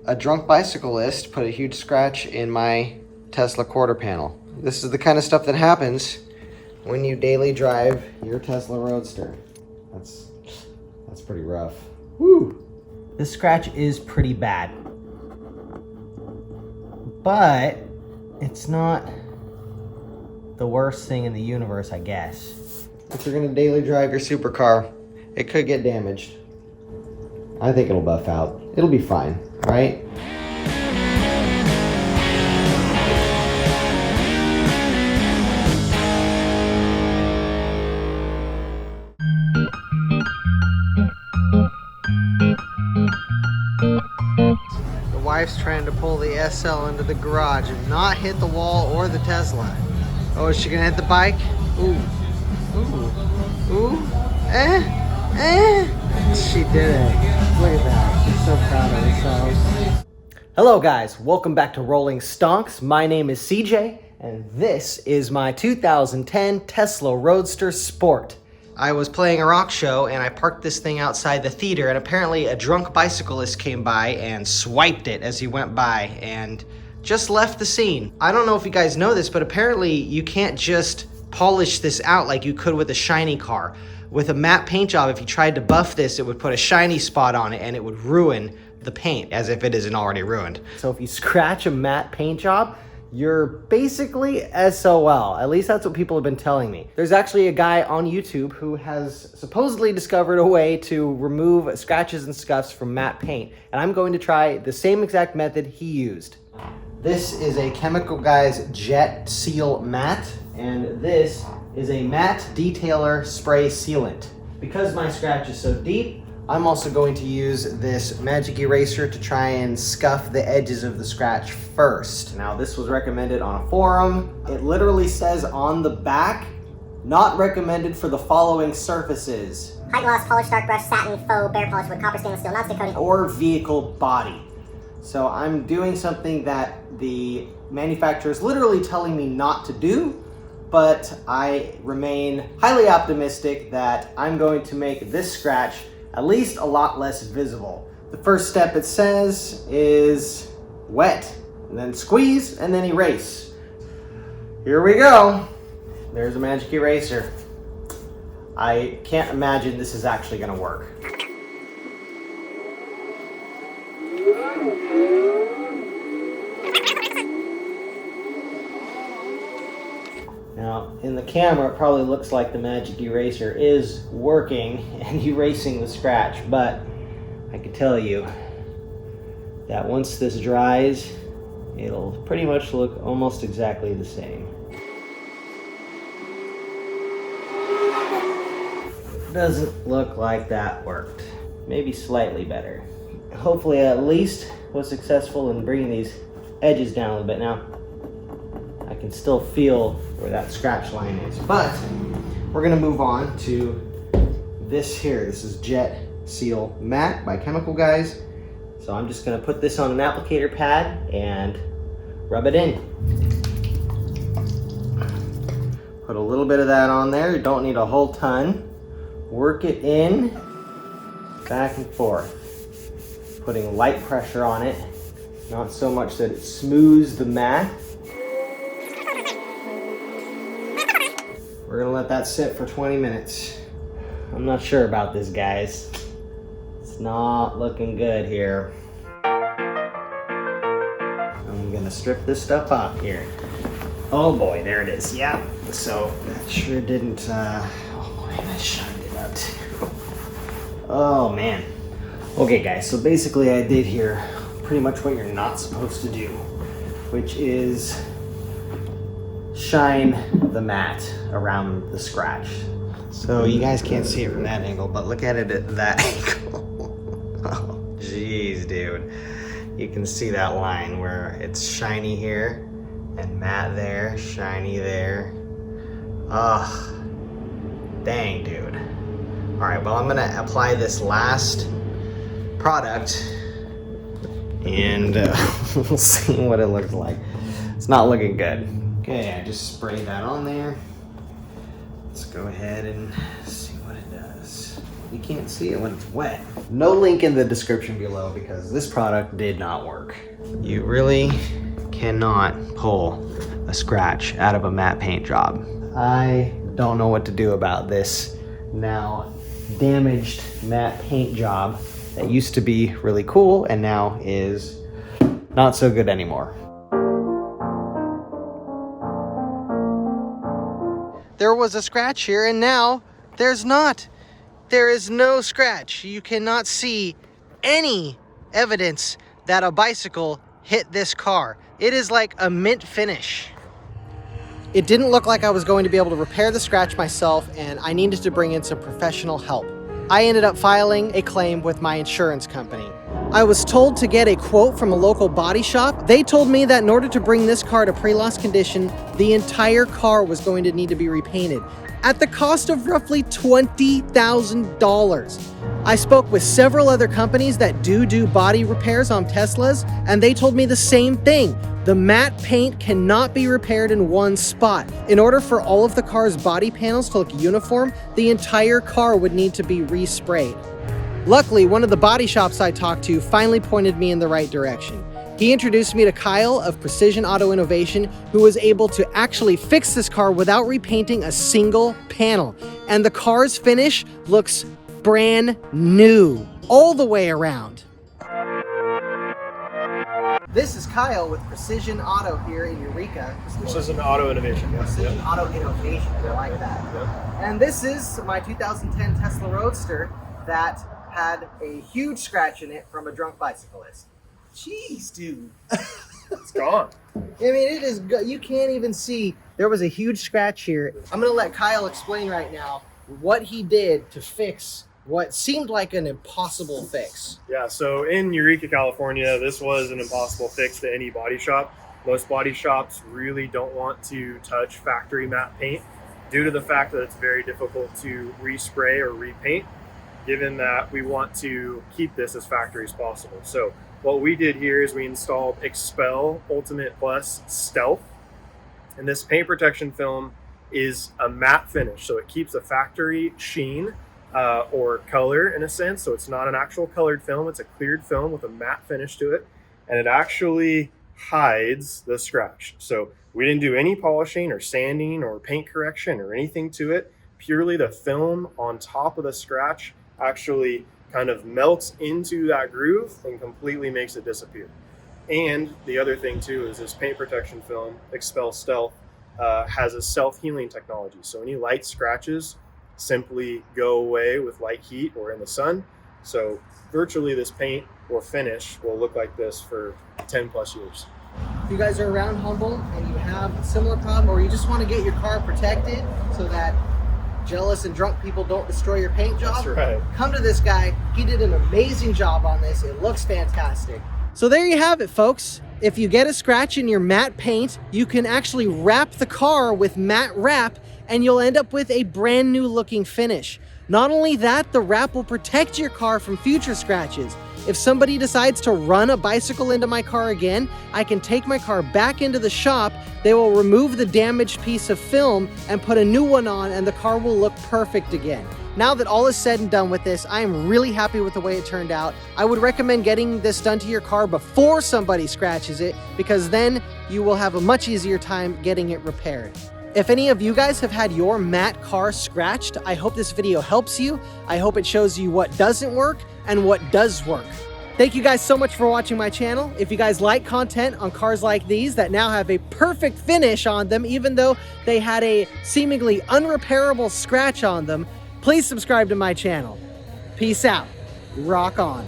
a drunk bicyclist put a huge scratch in my Tesla quarter panel. This is the kind of stuff that happens when you daily drive your Tesla Roadster. That's pretty rough. Woo! This scratch is pretty bad, but it's not the worst thing in the universe, I guess. If you're gonna daily drive your supercar, it could get damaged. I think it'll buff out. It'll be fine, right? The wife's trying to pull the SL into the garage and not hit the wall or the Tesla. Oh, is she gonna hit the bike? Ooh, ooh, ooh, She did it. Look at that. She's so proud of herself. Hello guys, welcome back to Rolling Stonks. My name is CJ, and this is my 2010 Tesla Roadster Sport. I was playing a rock show and I parked this thing outside the theater, and apparently a drunk bicyclist came by and swiped it as he went by and just left the scene. I don't know if you guys know this, but apparently you can't just polish this out like you could with a shiny car. With a matte paint job, if you tried to buff this, it would put a shiny spot on it and it would ruin the paint as if it isn't already ruined. So if you scratch a matte paint job, you're basically SOL. At least that's what people have been telling me. There's actually a guy on YouTube who has supposedly discovered a way to remove scratches and scuffs from matte paint, and I'm going to try the same exact method he used. This is a Chemical Guys Jet Seal Matte, and this is a matte detailer spray sealant. Because my scratch is so deep, I'm also going to use this magic eraser to try and scuff the edges of the scratch first. Now, this was recommended on a forum. It literally says on the back, not recommended for the following surfaces: high gloss, polished dark brush, satin, faux, bare polish wood, copper, stainless steel, non-stick coating, or vehicle body. So I'm doing something that the manufacturer is literally telling me not to do, but I remain highly optimistic that I'm going to make this scratch at least a lot less visible. The first step, it says, is wet, and then squeeze, and then erase. Here we go. There's a magic eraser. I can't imagine this is actually gonna work. Now, in the camera, it probably looks like the magic eraser is working and erasing the scratch, but I can tell you that once this dries, it'll pretty much look almost exactly the same. Doesn't look like that worked. Maybe slightly better. Hopefully, I at least was successful in bringing these edges down a little bit. Now, I can still feel where that scratch line is, but we're gonna move on to this here. This is Jet Seal Matte by Chemical Guys. So I'm just gonna put this on an applicator pad and rub it in. Put a little bit of that on there. You don't need a whole ton. Work it in, back and forth. Putting light pressure on it, not so much that it smooths the mat. We're gonna let that sit for 20 minutes. I'm not sure about this, guys. It's not looking good here. I'm gonna strip this stuff off here. Oh boy, there it is. Yeah. So that sure didn't, oh boy, that shined it up too. Oh man. Okay guys, so basically I did here pretty much what you're not supposed to do, which is shine the mat around the scratch. So you guys can't see it from that angle, but look at it at that angle. Oh, jeez, dude. You can see that line where it's shiny here and matte there, shiny there. Ugh, dang, dude. All right, well, I'm gonna apply this last product and we'll see what it looks like. It's not looking good. Okay, I just sprayed that on there. Let's go ahead and see what it does. You can't see it when it's wet. No link in the description below because this product did not work. You really cannot pull a scratch out of a matte paint job. I don't know what to do about this now damaged matte paint job that used to be really cool and now is not so good anymore. There was a scratch here and now there's not. There is no scratch. You cannot see any evidence that a bicycle hit this car. It is like a mint finish. It didn't look like I was going to be able to repair the scratch myself, and I needed to bring in some professional help. I ended up filing a claim with my insurance company. I was told to get a quote from a local body shop. They told me that in order to bring this car to pre-loss condition, the entire car was going to need to be repainted at the cost of roughly $20,000. I spoke with several other companies that do body repairs on Teslas, and they told me the same thing. The matte paint cannot be repaired in one spot. In order for all of the car's body panels to look uniform, the entire car would need to be resprayed. Luckily, one of the body shops I talked to finally pointed me in the right direction. He introduced me to Kyle of Precision Auto Innovation, who was able to actually fix this car without repainting a single panel. And the car's finish looks brand new all the way around. This is Kyle with Precision Auto here in Eureka. Precision Auto Innovation. Yeah. Precision Auto Innovation, I like that. Yeah. And this is my 2010 Tesla Roadster that had a huge scratch in it from a drunk bicyclist. Jeez, dude. It's gone. I mean, it is, you can't even see. There was a huge scratch here. I'm gonna let Kyle explain right now what he did to fix what seemed like an impossible fix. Yeah, so in Eureka, California, this was an impossible fix to any body shop. Most body shops really don't want to touch factory matte paint due to the fact that it's very difficult to respray or repaint, given that we want to keep this as factory as possible. So what we did here is we installed Expel Ultimate Plus Stealth, and this paint protection film is a matte finish, so it keeps a factory sheen or color in a sense. So it's not an actual colored film, it's a cleared film with a matte finish to it, and it actually hides the scratch. So we didn't do any polishing or sanding or paint correction or anything to it. Purely the film on top of the scratch actually kind of melts into that groove and completely makes it disappear. And the other thing too is this paint protection film, Expel Stealth, has a self-healing technology. So any light scratches simply go away with light heat or in the sun. So virtually this paint or finish will look like this for 10 plus years. If you guys are around Humboldt and you have a similar problem, or you just want to get your car protected so that jealous and drunk people don't destroy your paint job, That's right. Come to this guy. He did an amazing job on this. It looks fantastic. So there you have it, folks. If you get a scratch in your matte paint, you can actually wrap the car with matte wrap and you'll end up with a brand new looking finish. Not only that, the wrap will protect your car from future scratches. If somebody decides to run a bicycle into my car again, I can take my car back into the shop, they will remove the damaged piece of film and put a new one on, and the car will look perfect again. Now that all is said and done with this, I am really happy with the way it turned out. I would recommend getting this done to your car before somebody scratches it, because then you will have a much easier time getting it repaired. If any of you guys have had your matte car scratched, I hope this video helps you. I hope it shows you what doesn't work and what does work. Thank you guys so much for watching my channel. If you guys like content on cars like these that now have a perfect finish on them, even though they had a seemingly unrepairable scratch on them, please subscribe to my channel. Peace out. Rock on.